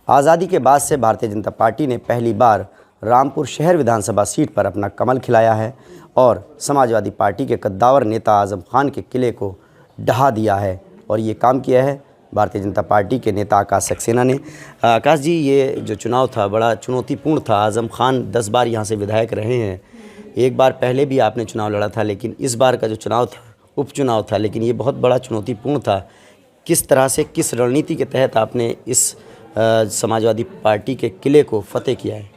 आज़ादी के बाद से भारतीय जनता पार्टी ने पहली बार रामपुर शहर विधानसभा सीट पर अपना कमल खिलाया है और समाजवादी पार्टी के कद्दावर नेता आज़म खान के किले को ढहा दिया है। और ये काम किया है भारतीय जनता पार्टी के नेता आकाश सक्सेना ने। आकाश जी, ये जो चुनाव था बड़ा चुनौतीपूर्ण था। आज़म खान 10 बार यहाँ से विधायक रहे हैं। एक बार पहले भी आपने चुनाव लड़ा था, लेकिन इस बार का जो चुनाव था उपचुनाव था, लेकिन ये बहुत बड़ा चुनौतीपूर्ण था। किस तरह से, किस रणनीति के तहत आपने इस समाजवादी पार्टी के किले को फतेह किया है?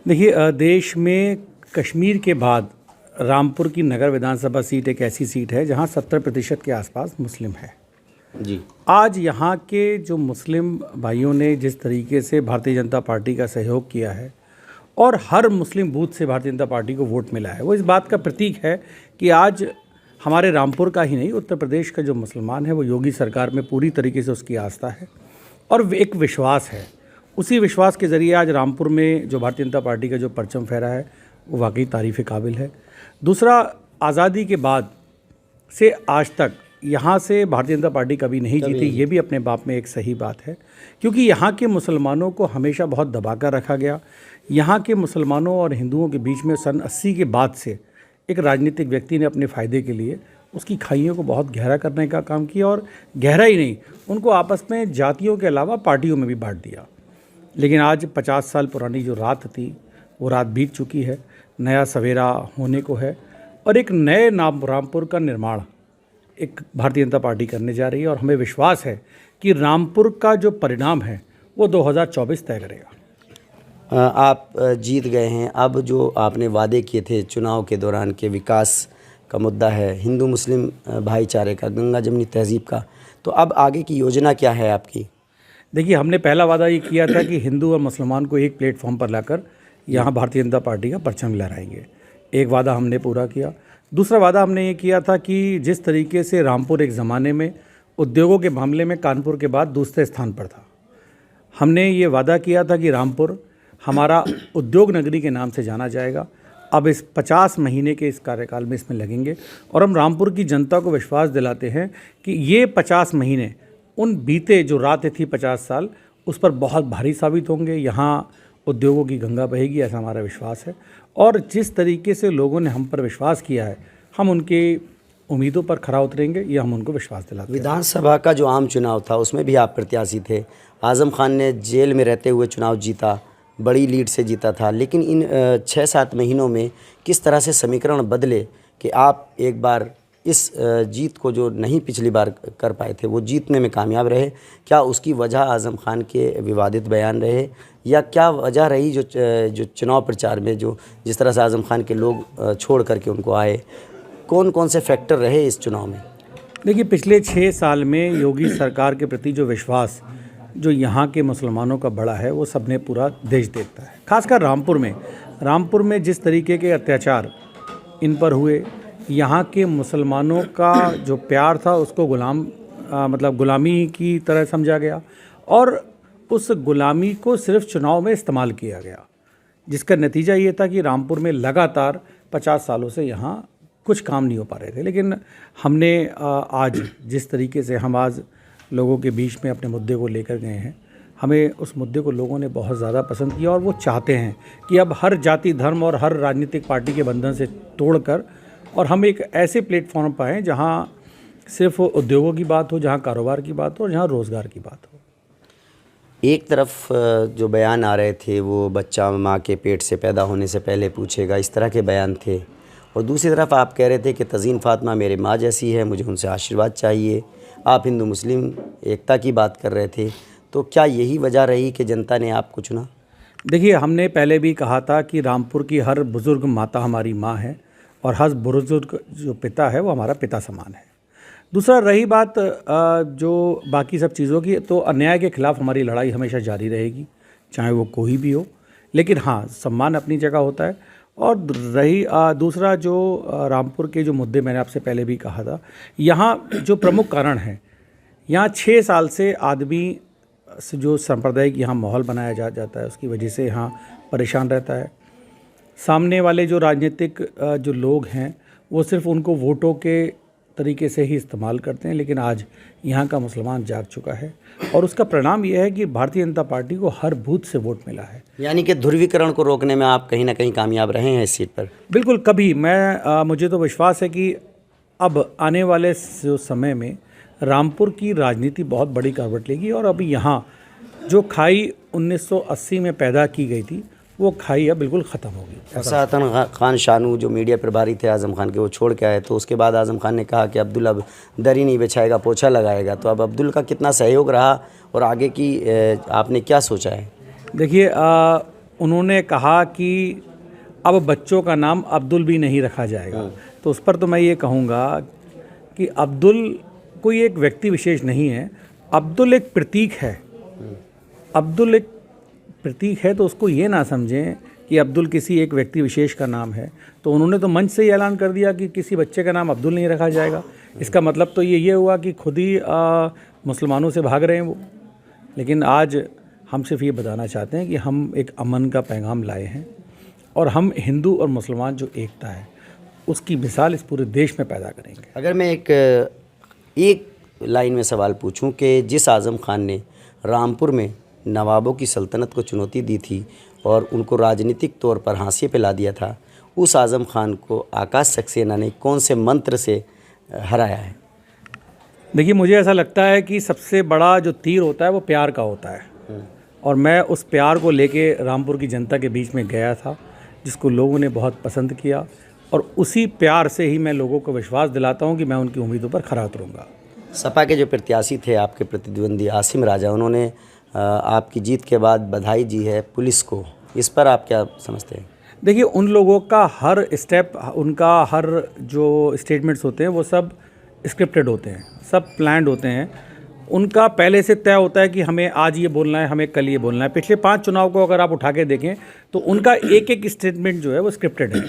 देखिए, देश में कश्मीर के बाद रामपुर की नगर विधानसभा सीट एक ऐसी सीट है जहां 70% के आसपास मुस्लिम है जी। आज यहाँ के जो मुस्लिम भाइयों ने जिस तरीके से भारतीय जनता पार्टी का सहयोग किया है और हर मुस्लिम बूथ से भारतीय जनता पार्टी को वोट मिला है, वो इस बात का प्रतीक है कि आज हमारे रामपुर का ही नहीं, उत्तर प्रदेश का जो मुसलमान है वो योगी सरकार में पूरी तरीके से उसकी आस्था है और एक विश्वास है। उसी विश्वास के ज़रिए आज रामपुर में जो भारतीय जनता पार्टी का जो परचम फहरा है वो वाकई तारीफ़ काबिल है। दूसरा, आज़ादी के बाद से आज तक यहाँ से भारतीय जनता पार्टी कभी नहीं जीती, ये भी अपने बाप में एक सही बात है, क्योंकि यहाँ के मुसलमानों को हमेशा बहुत दबा कर रखा गया। यहाँ के मुसलमानों और हिंदुओं के बीच में सन 80 के बाद से एक राजनीतिक व्यक्ति ने अपने फ़ायदे के लिए उसकी खाइयों को बहुत गहरा करने का काम किया और गहरा ही नहीं, उनको आपस में जातियों के अलावा पार्टियों में भी बांट दिया। लेकिन आज 50 साल पुरानी जो रात थी वो रात बीत चुकी है, नया सवेरा होने को है और एक नए नाम रामपुर का निर्माण एक भारतीय जनता पार्टी करने जा रही है और हमें विश्वास है कि रामपुर का जो परिणाम है वो 2024 तय करेगा। आप जीत गए हैं, अब जो आपने वादे किए थे चुनाव के दौरान के विकास का मुद्दा है, हिंदू मुस्लिम भाईचारे का, गंगा जमनी तहजीब का, तो अब आगे की योजना क्या है आपकी? देखिए, हमने पहला वादा ये किया था कि हिंदू और मुसलमान को एक प्लेटफॉर्म पर लाकर यहाँ भारतीय जनता पार्टी का परचम लहराएंगे। एक वादा हमने पूरा किया। दूसरा वादा हमने ये किया था कि जिस तरीके से रामपुर एक ज़माने में उद्योगों के मामले में कानपुर के बाद दूसरे स्थान पर था, हमने ये वादा किया था कि रामपुर हमारा उद्योग नगरी के नाम से जाना जाएगा। अब इस 50 महीने के इस कार्यकाल में इसमें लगेंगे और हम रामपुर की जनता को विश्वास दिलाते हैं कि ये 50 महीने उन बीते जो रातें थी 50 साल, उस पर बहुत भारी साबित होंगे। यहाँ उद्योगों की गंगा बहेगी, ऐसा हमारा विश्वास है। और जिस तरीके से लोगों ने हम पर विश्वास किया है, हम उनकी उम्मीदों पर खरा उतरेंगे, ये हम उनको विश्वास दिलाते हैं। विधानसभा का जो आम चुनाव था उसमें भी आप प्रत्याशी थे। आज़म खान ने जेल में रहते हुए चुनाव जीता, बड़ी लीड से जीता था, लेकिन इन 6-7 महीनों में किस तरह से समीकरण बदले कि आप एक बार इस जीत को जो नहीं पिछली बार कर पाए थे वो जीतने में कामयाब रहे? क्या उसकी वजह आज़म खान के विवादित बयान रहे, या क्या वजह रही जो चुनाव प्रचार में जो जिस तरह से आज़म खान के लोग छोड़ करके उनको आए? कौन कौन से फैक्टर रहे इस चुनाव में? देखिए, पिछले 6 साल में योगी सरकार के प्रति जो विश्वास जो यहाँ के मुसलमानों का बड़ा है वो सबने पूरा देश देखता है। खासकर रामपुर में जिस तरीके के अत्याचार इन पर हुए, यहाँ के मुसलमानों का जो प्यार था उसको गुलामी की तरह समझा गया और उस गुलामी को सिर्फ चुनाव में इस्तेमाल किया गया, जिसका नतीजा ये था कि रामपुर में लगातार 50 सालों से यहाँ कुछ काम नहीं हो पा रहे थे। लेकिन हमने आज जिस तरीके से हम आज लोगों के बीच में अपने मुद्दे को लेकर गए हैं, हमें उस मुद्दे को लोगों ने बहुत ज़्यादा पसंद किया और वो चाहते हैं कि अब हर जाति धर्म और हर राजनीतिक पार्टी के बंधन से तोड़कर और हम एक ऐसे प्लेटफॉर्म पर आएँ जहाँ सिर्फ उद्योगों की बात हो, जहाँ कारोबार की बात हो और जहाँ रोज़गार की बात हो। एक तरफ जो बयान आ रहे थे वो बच्चा माँ के पेट से पैदा होने से पहले पूछेगा, इस तरह के बयान थे, और दूसरी तरफ आप कह रहे थे कि तज़ीन फ़ातिमा मेरे माँ जैसी है, मुझे उनसे आशीर्वाद चाहिए। आप हिंदू मुस्लिम एकता की बात कर रहे थे, तो क्या यही वजह रही कि जनता ने आपको चुना? देखिए, हमने पहले भी कहा था कि रामपुर की हर बुज़ुर्ग माता हमारी माँ है और हर बुज़ुर्ग जो पिता है वो हमारा पिता समान है। दूसरा, रही बात जो बाकी सब चीज़ों की, तो अन्याय के ख़िलाफ़ हमारी लड़ाई हमेशा जारी रहेगी, चाहे वो कोई भी हो। लेकिन हाँ, सम्मान अपनी जगह होता है। और रही दूसरा, जो रामपुर के जो मुद्दे मैंने आपसे पहले भी कहा था, यहाँ जो प्रमुख कारण है, यहाँ 6 साल से आदमी से जो सांप्रदायिक यहाँ माहौल बनाया जाता है उसकी वजह से यहाँ परेशान रहता है। सामने वाले जो राजनीतिक जो लोग हैं वो सिर्फ उनको वोटों के तरीके से ही इस्तेमाल करते हैं, लेकिन आज यहाँ का मुसलमान जाग चुका है और उसका परिणाम यह है कि भारतीय जनता पार्टी को हर बूथ से वोट मिला है। यानी कि ध्रुवीकरण को रोकने में आप कहीं ना कहीं कामयाब रहे हैं इस सीट पर। बिल्कुल, कभी मुझे तो विश्वास है कि अब आने वाले जो समय में रामपुर की राजनीति बहुत बड़ी करवट लेगी और अभी यहाँ जो खाई 1980 में पैदा की गई थी वो खाई अब बिल्कुल ख़त्म होगी। सातन खान शानू जो मीडिया प्रभारी थे आज़म खान के, वो छोड़ के आए, तो उसके बाद आज़म खान ने कहा कि अब्दुल अब दरी नहीं बिछाएगा, पोछा लगाएगा। तो अब अब्दुल का कितना सहयोग रहा और आगे की आपने क्या सोचा है? देखिए, उन्होंने कहा कि अब बच्चों का नाम अब्दुल भी नहीं रखा जाएगा, तो उस पर तो मैं ये कहूँगा कि अब्दुल कोई एक व्यक्ति विशेष नहीं है, अब्दुल एक प्रतीक है। अब्दुल एक प्रतीक है, तो उसको ये ना समझें कि अब्दुल किसी एक व्यक्ति विशेष का नाम है। तो उन्होंने तो मंच से ही ऐलान कर दिया कि किसी बच्चे का नाम अब्दुल नहीं रखा जाएगा। इसका मतलब तो ये हुआ कि खुद ही मुसलमानों से भाग रहे हैं वो। लेकिन आज हम सिर्फ ये बताना चाहते हैं कि हम एक अमन का पैगाम लाए हैं और हम हिंदू और मुसलमान जो एकता है उसकी मिसाल इस पूरे देश में पैदा करेंगे। अगर मैं एक लाइन में सवाल पूछूं कि जिस आज़म खान ने रामपुर में नवाबों की सल्तनत को चुनौती दी थी और उनको राजनीतिक तौर पर हाशिए पे ला दिया था, उस आज़म खान को आकाश सक्सेना ने कौन से मंत्र से हराया है? देखिए, मुझे ऐसा लगता है कि सबसे बड़ा जो तीर होता है वो प्यार का होता है और मैं उस प्यार को लेके रामपुर की जनता के बीच में गया था, जिसको लोगों ने बहुत पसंद किया और उसी प्यार से ही मैं लोगों को विश्वास दिलाता हूँ कि मैं उनकी उम्मीदों पर खरा उतरूँगा। सपा के जो प्रत्याशी थे आपके प्रतिद्वंदी आसिम राजा, उन्होंने आपकी जीत के बाद बधाई दी है पुलिस को, इस पर आप क्या समझते हैं? देखिए, उन लोगों का हर स्टेप, उनका हर जो स्टेटमेंट्स होते हैं वो सब स्क्रिप्टेड होते हैं, सब प्लान्ड होते हैं। उनका पहले से तय होता है कि हमें आज ये बोलना है, हमें कल ये बोलना है। पिछले 5 चुनाव को अगर आप उठा के देखें तो उनका एक एक स्टेटमेंट जो है वो स्क्रिप्टेड है।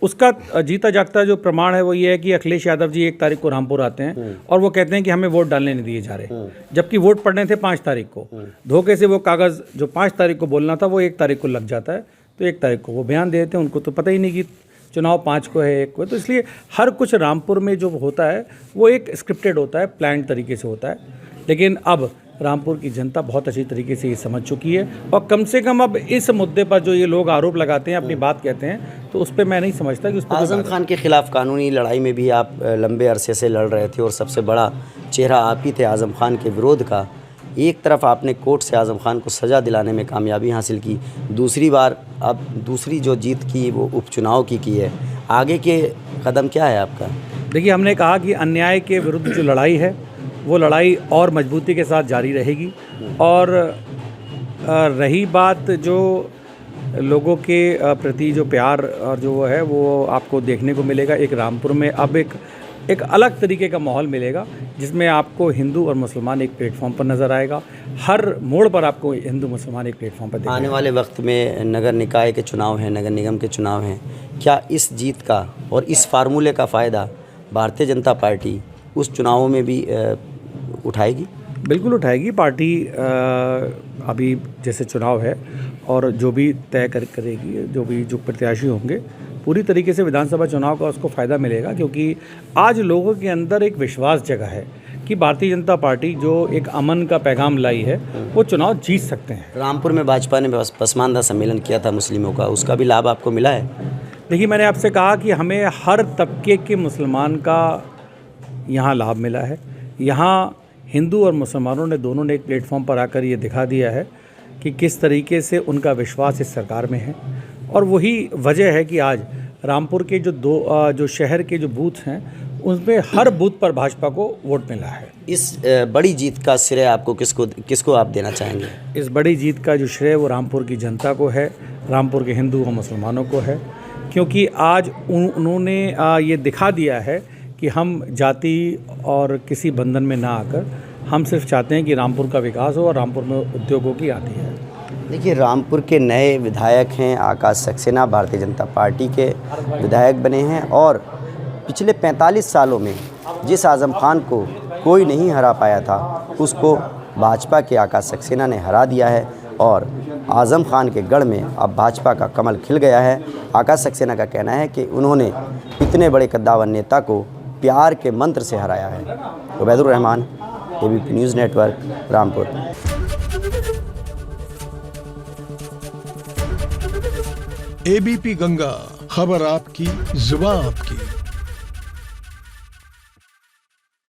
उसका जीता जागता जो प्रमाण है वो ये है कि अखिलेश यादव जी 1 तारीख को रामपुर आते हैं और वो कहते हैं कि हमें वोट डालने नहीं दिए जा रहे, जबकि वोट पड़ने थे 5 तारीख को। धोखे से वो कागज़ जो 5 तारीख को बोलना था वो 1 तारीख को लग जाता है, तो 1 तारीख को वो बयान दे देते हैं। उनको तो पता ही नहीं कि चुनाव 5 को है, 1 को है। तो इसलिए हर कुछ रामपुर में जो होता है वो एक स्क्रिप्टेड होता है, प्लान तरीके से होता है। लेकिन अब रामपुर की जनता बहुत अच्छी तरीके से ये समझ चुकी है और कम से कम अब इस मुद्दे पर जो ये लोग आरोप लगाते हैं, अपनी बात कहते हैं, तो उस पर मैं नहीं समझता कि उस पर आज़म खान के खिलाफ कानूनी लड़ाई में भी आप लंबे अरसे से लड़ रहे थे और सबसे बड़ा चेहरा आप ही थे आज़म खान के विरोध का। एक तरफ आपने कोर्ट से आज़म खान को सज़ा दिलाने में कामयाबी हासिल की, दूसरी बार अब दूसरी जो जीत की वो उपचुनाव की है, आगे के कदम क्या है आपका? देखिए, हमने कहा कि अन्याय के विरुद्ध जो लड़ाई है वो लड़ाई और मजबूती के साथ जारी रहेगी। और रही बात जो लोगों के प्रति जो प्यार और जो वो है वो आपको देखने को मिलेगा। एक रामपुर में अब एक अलग तरीके का माहौल मिलेगा जिसमें आपको हिंदू और मुसलमान एक प्लेटफॉर्म पर नज़र आएगा। हर मोड़ पर आपको हिंदू मुसलमान एक प्लेटफॉर्म पर आने वाले वक्त में नगर निकाय के चुनाव हैं, नगर निगम के चुनाव हैं, क्या इस जीत का और इस फार्मूले का फ़ायदा भारतीय जनता पार्टी उस चुनावों में भी उठाएगी? बिल्कुल उठाएगी। पार्टी अभी जैसे चुनाव है और जो भी तय करेगी, जो प्रत्याशी होंगे, पूरी तरीके से विधानसभा चुनाव का उसको फ़ायदा मिलेगा, क्योंकि आज लोगों के अंदर एक विश्वास जगा है कि भारतीय जनता पार्टी जो एक अमन का पैगाम लाई है वो चुनाव जीत सकते हैं। रामपुर में भाजपा ने पसमानदा सम्मेलन किया था मुस्लिमों का, उसका भी लाभ आपको मिला है? देखिए, मैंने आपसे कहा कि हमें हर तबके के मुसलमान का यहाँ लाभ मिला है। यहाँ हिंदू और मुसलमानों ने दोनों ने एक प्लेटफॉर्म पर आकर ये दिखा दिया है कि किस तरीके से उनका विश्वास इस सरकार में है। और वही वजह है कि आज रामपुर के जो शहर के जो बूथ हैं उनमें हर बूथ पर भाजपा को वोट मिला है। इस बड़ी जीत का श्रेय आपको किसको आप देना चाहेंगे? इस बड़ी जीत का जो श्रेय वो रामपुर की जनता को है, रामपुर के हिंदू और मुसलमानों को है, क्योंकि आज उन्होंने ये दिखा दिया है कि हम जाति और किसी बंधन में ना आकर हम सिर्फ चाहते हैं कि रामपुर का विकास हो और रामपुर में उद्योगों की आती है। देखिए, रामपुर के नए विधायक हैं आकाश सक्सेना, भारतीय जनता पार्टी के विधायक बने हैं और पिछले 45 सालों में जिस आज़म खान को कोई नहीं हरा पाया था उसको भाजपा के आकाश सक्सेना ने हरा दिया है और आज़म खान के गढ़ में अब भाजपा का कमल खिल गया है। आकाश सक्सेना का कहना है कि उन्होंने इतने बड़े कद्दावर नेता को प्यार के मंत्र से हराया है। Ubaidur Rahman, ABP news network, Rampur. ABP Ganga, खबर आपकी, जुबान आपकी।